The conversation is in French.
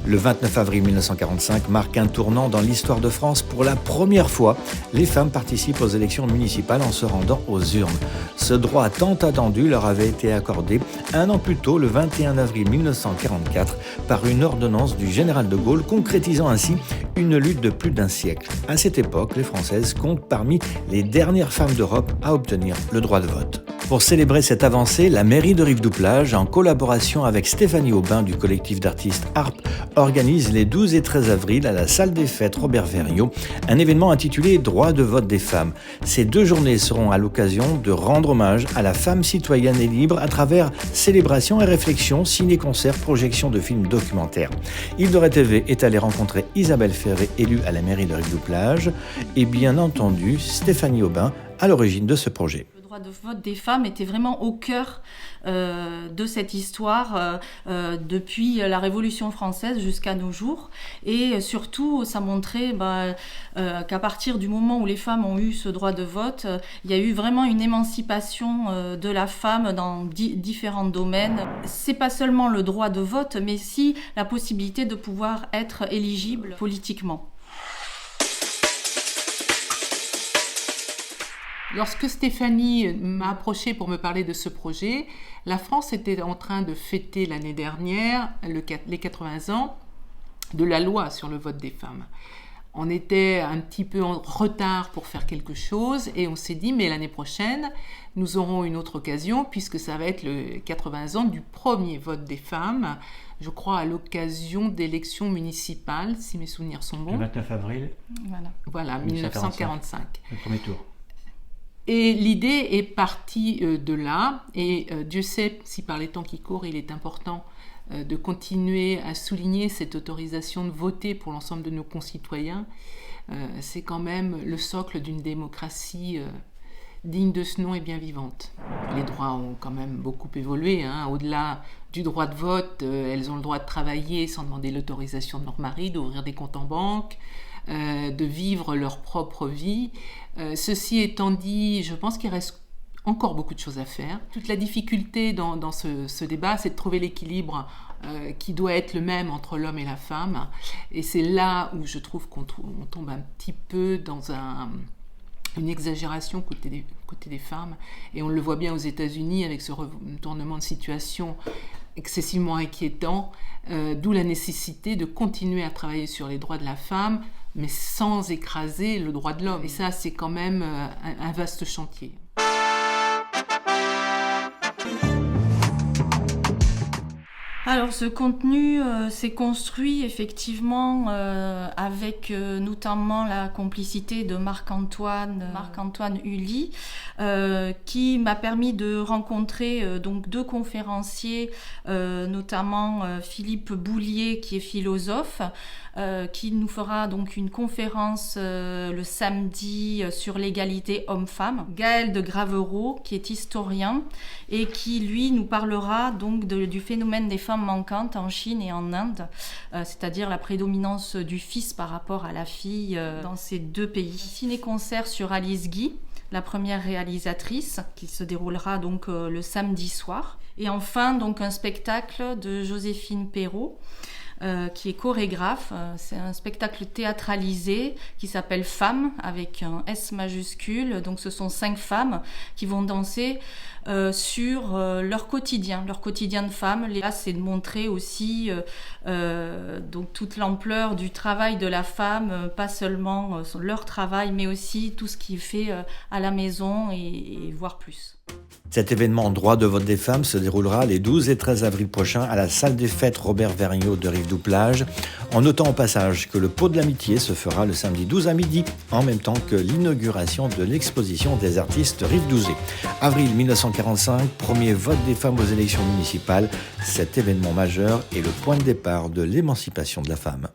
Le 29 avril 1945 marque un tournant dans l'histoire de France. Pour la première fois, les femmes participent aux élections municipales en se rendant aux urnes. Ce droit tant attendu leur avait été accordé un an plus tôt, le 21 avril 1944, par une ordonnance du général de Gaulle, concrétisant ainsi une lutte de plus d'un siècle. À cette époque, les Françaises comptent parmi les dernières femmes d'Europe à obtenir le droit de vote. Pour célébrer cette avancée, la mairie de Rive-du-Plage, en collaboration avec Stéphanie Aubin du collectif d'artistes Harpe, organise les 12 et 13 avril à la salle des fêtes Robert Vergniaud un événement intitulé « Droit de vote des femmes ». Ces 2 journées seront à l'occasion de rendre hommage à la femme citoyenne et libre à travers célébrations et réflexions, ciné-concerts, projections de films documentaires. Île de Ré TV est allée rencontrer Isabelle Ferré, élue à la mairie de Rive-du-Plage, et bien entendu Stéphanie Aubin, à l'origine de ce projet. Le droit de vote des femmes était vraiment au cœur de cette histoire depuis la Révolution française jusqu'à nos jours. Et surtout, ça montrait qu'à partir du moment où les femmes ont eu ce droit de vote, il y a eu vraiment une émancipation de la femme dans différents domaines. C'est pas seulement le droit de vote, mais aussi la possibilité de pouvoir être éligible politiquement. Lorsque Stéphanie m'a approchée pour me parler de ce projet, la France était en train de fêter l'année dernière les 80 ans de la loi sur le vote des femmes. On était un petit peu en retard pour faire quelque chose et on s'est dit mais l'année prochaine nous aurons une autre occasion puisque ça va être le 80 ans du premier vote des femmes, je crois à l'occasion d'élections municipales si mes souvenirs sont bons. Le 29 avril. Voilà 1945. Le premier tour. Et l'idée est partie de là, et Dieu sait si par les temps qui courent, il est important de continuer à souligner cette autorisation de voter pour l'ensemble de nos concitoyens. C'est quand même le socle d'une démocratie digne de ce nom et bien vivante. Les droits ont quand même beaucoup évolué, hein. Au-delà du droit de vote, elles ont le droit de travailler sans demander l'autorisation de leur mari, d'ouvrir des comptes en banque, de vivre leur propre vie. Ceci étant dit, je pense qu'il reste encore beaucoup de choses à faire. Toute la difficulté dans ce débat, c'est de trouver l'équilibre qui doit être le même entre l'homme et la femme. Et c'est là où je trouve qu'on tombe un petit peu dans une exagération côté des femmes. Et on le voit bien aux États-Unis avec ce retournement de situation excessivement inquiétant, d'où la nécessité de continuer à travailler sur les droits de la femme, mais sans écraser le droit de l'homme. Et ça, c'est quand même un vaste chantier. Alors ce contenu s'est construit effectivement avec notamment la complicité de Marc-Antoine Hully qui m'a permis de rencontrer donc 2 conférenciers, notamment Philippe Boulier qui est philosophe, qui nous fera donc une conférence le samedi sur l'égalité homme-femme. Gaël de Gravereau qui est historien et qui lui nous parlera donc du phénomène des femmes manquantes en Chine et en Inde, c'est-à-dire la prédominance du fils par rapport à la fille dans ces 2 pays. Ciné-concert sur Alice Guy, la première réalisatrice, qui se déroulera donc le samedi soir. Et enfin donc un spectacle de Joséphine Perrault, qui est chorégraphe. C'est un spectacle théâtralisé qui s'appelle Femmes avec un S majuscule. Donc ce sont 5 femmes qui vont danser sur leur quotidien de femme. Là, c'est de montrer aussi donc toute l'ampleur du travail de la femme, pas seulement leur travail, mais aussi tout ce qui est fait à la maison et voire plus. Cet événement droit de vote des femmes se déroulera les 12 et 13 avril prochains à la salle des fêtes Robert Vergniaud de Rive-du-Plage, en notant au passage que le pot de l'amitié se fera le samedi 12 à midi, en même temps que l'inauguration de l'exposition des artistes rivedousais. Avril 1945, premier vote des femmes aux élections municipales. Cet événement majeur est le point de départ de l'émancipation de la femme.